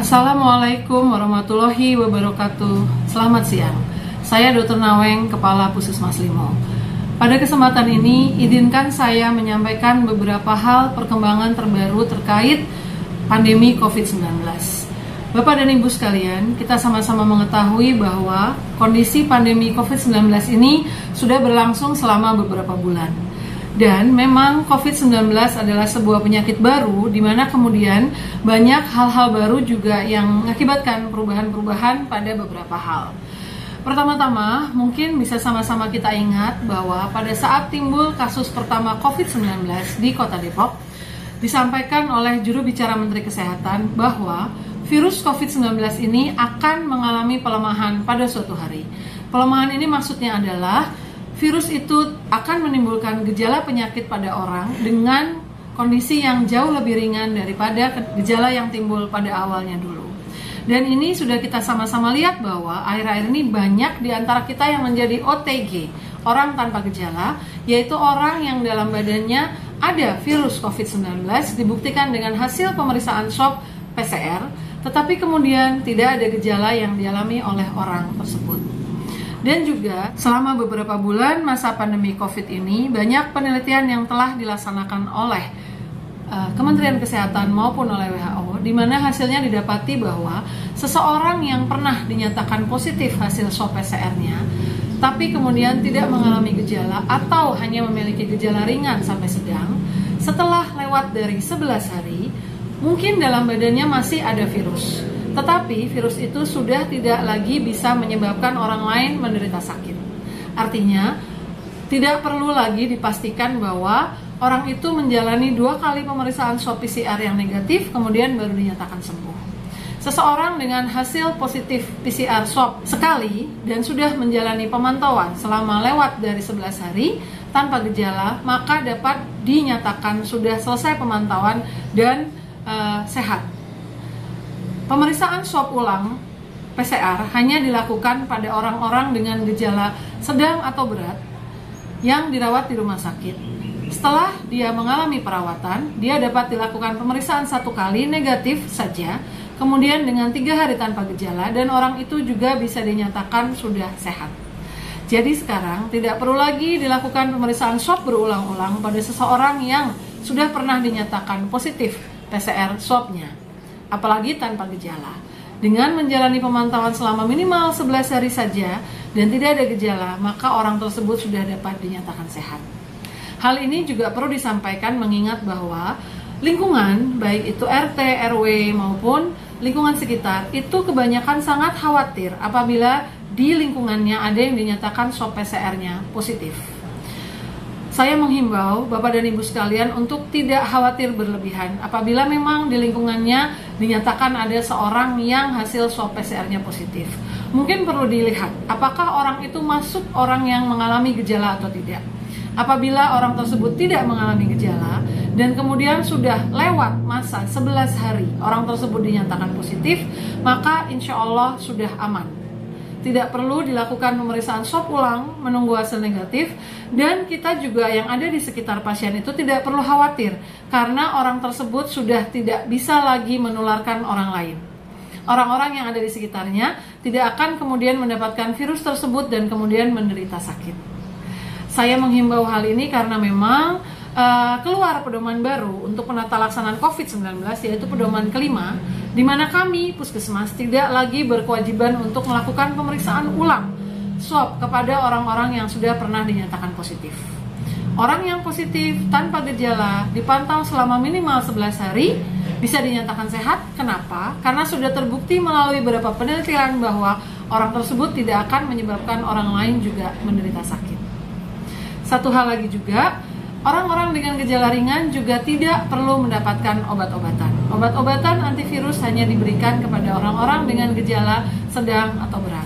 Assalamualaikum warahmatullahi wabarakatuh. Selamat siang. Saya Dr. Naweng, Kepala Puskesmas Limo. Pada kesempatan ini, izinkan saya menyampaikan beberapa hal perkembangan terbaru terkait pandemi COVID-19. Bapak dan Ibu sekalian, kita sama-sama mengetahui bahwa kondisi pandemi COVID-19 ini sudah berlangsung selama beberapa bulan. Dan memang COVID-19 adalah sebuah penyakit baru di mana kemudian banyak hal-hal baru juga yang mengakibatkan perubahan-perubahan pada beberapa hal. Pertama-tama, mungkin bisa sama-sama kita ingat bahwa pada saat timbul kasus pertama COVID-19 di Kota Depok, disampaikan oleh juru bicara Menteri Kesehatan bahwa virus COVID-19 ini akan mengalami pelemahan pada suatu hari. Pelemahan ini maksudnya adalah virus itu akan menimbulkan gejala penyakit pada orang dengan kondisi yang jauh lebih ringan daripada gejala yang timbul pada awalnya dulu. Dan ini sudah kita sama-sama lihat bahwa akhir-akhir ini banyak di antara kita yang menjadi OTG, orang tanpa gejala, yaitu orang yang dalam badannya ada virus COVID-19 dibuktikan dengan hasil pemeriksaan swab PCR, tetapi kemudian tidak ada gejala yang dialami oleh orang tersebut. Dan juga selama beberapa bulan masa pandemi COVID ini banyak penelitian yang telah dilaksanakan oleh Kementerian Kesehatan maupun oleh WHO, di mana hasilnya didapati bahwa seseorang yang pernah dinyatakan positif hasil swab PCR-nya, tapi kemudian tidak mengalami gejala atau hanya memiliki gejala ringan sampai sedang, setelah lewat dari 11 hari, mungkin dalam badannya masih ada virus. Tetapi virus itu sudah tidak lagi bisa menyebabkan orang lain menderita sakit. Artinya, tidak perlu lagi dipastikan bahwa orang itu menjalani 2 kali pemeriksaan swab PCR yang negatif, kemudian baru dinyatakan sembuh. Seseorang dengan hasil positif PCR swab sekali dan sudah menjalani pemantauan selama lewat dari 11 hari tanpa gejala, maka dapat dinyatakan sudah selesai pemantauan dan sehat. Pemeriksaan swab ulang PCR hanya dilakukan pada orang-orang dengan gejala sedang atau berat yang dirawat di rumah sakit. Setelah dia mengalami perawatan, dia dapat dilakukan pemeriksaan 1 kali negatif saja, kemudian dengan 3 hari tanpa gejala, dan orang itu juga bisa dinyatakan sudah sehat. Jadi sekarang tidak perlu lagi dilakukan pemeriksaan swab berulang-ulang pada seseorang yang sudah pernah dinyatakan positif PCR swabnya, apalagi tanpa gejala. Dengan menjalani pemantauan selama minimal 11 hari saja dan tidak ada gejala, maka orang tersebut sudah dapat dinyatakan sehat. Hal ini juga perlu disampaikan mengingat bahwa lingkungan, baik itu RT, RW maupun lingkungan sekitar, itu kebanyakan sangat khawatir apabila di lingkungannya ada yang dinyatakan swab PCR-nya positif. Saya menghimbau Bapak dan Ibu sekalian untuk tidak khawatir berlebihan apabila memang di lingkungannya dinyatakan ada seorang yang hasil swab PCR-nya positif. Mungkin perlu dilihat apakah orang itu masuk orang yang mengalami gejala atau tidak. Apabila orang tersebut tidak mengalami gejala dan kemudian sudah lewat masa 11 hari orang tersebut dinyatakan positif, maka insya Allah sudah aman. Tidak perlu dilakukan pemeriksaan swab ulang menunggu hasil negatif, dan kita juga yang ada di sekitar pasien itu tidak perlu khawatir karena orang tersebut sudah tidak bisa lagi menularkan orang lain. Orang-orang yang ada di sekitarnya tidak akan kemudian mendapatkan virus tersebut dan kemudian menderita sakit. Saya menghimbau hal ini karena memang keluar pedoman baru untuk penata laksanaan COVID-19, yaitu pedoman kelima, di mana kami Puskesmas tidak lagi berkewajiban untuk melakukan pemeriksaan ulang swab kepada orang-orang yang sudah pernah dinyatakan positif. Orang yang positif tanpa gejala dipantau selama minimal 11 hari bisa dinyatakan sehat. Kenapa? Karena sudah terbukti melalui beberapa penelitian bahwa orang tersebut tidak akan menyebabkan orang lain juga menderita sakit. Satu hal lagi juga, orang-orang dengan gejala ringan juga tidak perlu mendapatkan obat-obatan. Obat-obatan antivirus hanya diberikan kepada orang-orang dengan gejala sedang atau berat.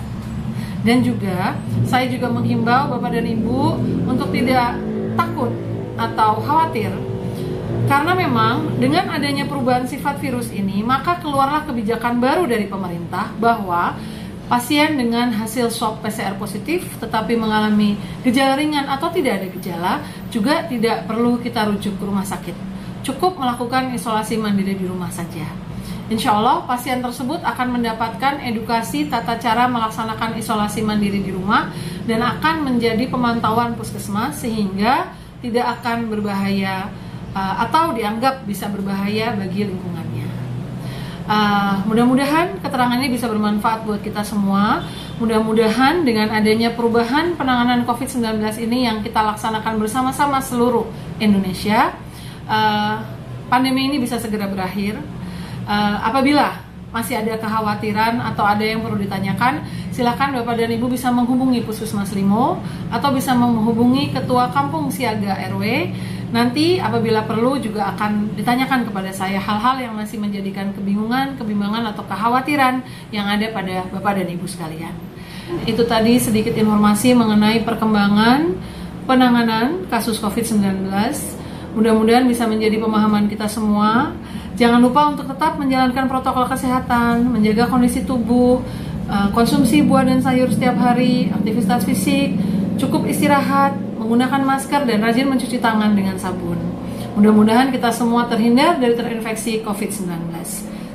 Dan juga, saya juga menghimbau Bapak dan Ibu untuk tidak takut atau khawatir. Karena memang dengan adanya perubahan sifat virus ini, maka keluarlah kebijakan baru dari pemerintah bahwa pasien dengan hasil swab PCR positif tetapi mengalami gejala ringan atau tidak ada gejala juga tidak perlu kita rujuk ke rumah sakit. Cukup melakukan isolasi mandiri di rumah saja. Insya Allah pasien tersebut akan mendapatkan edukasi tata cara melaksanakan isolasi mandiri di rumah dan akan menjadi pemantauan puskesmas sehingga tidak akan berbahaya atau dianggap bisa berbahaya bagi lingkungannya. Mudah-mudahan keterangan ini bisa bermanfaat buat kita semua. Mudah-mudahan dengan adanya perubahan penanganan COVID-19 ini yang kita laksanakan bersama-sama seluruh Indonesia, pandemi ini bisa segera berakhir. Apabila masih ada kekhawatiran atau ada yang perlu ditanyakan, silakan Bapak dan Ibu bisa menghubungi Puskesmas Limo atau bisa menghubungi Ketua Kampung Siaga RW. Nanti apabila perlu juga akan ditanyakan kepada saya hal-hal yang masih menjadikan kebimbangan atau kekhawatiran yang ada pada Bapak dan Ibu sekalian. Itu tadi sedikit informasi mengenai perkembangan penanganan kasus COVID-19. Mudah-mudahan bisa menjadi pemahaman kita semua. Jangan lupa untuk tetap menjalankan protokol kesehatan, menjaga kondisi tubuh, konsumsi buah dan sayur setiap hari, aktivitas fisik, cukup istirahat, menggunakan masker, dan rajin mencuci tangan dengan sabun. Mudah-mudahan kita semua terhindar dari terinfeksi COVID-19.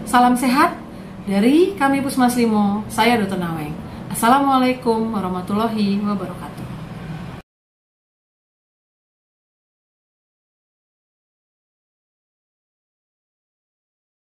Salam sehat dari kami Puskesmas Limo, saya Dr. Naweng. Assalamualaikum warahmatullahi wabarakatuh.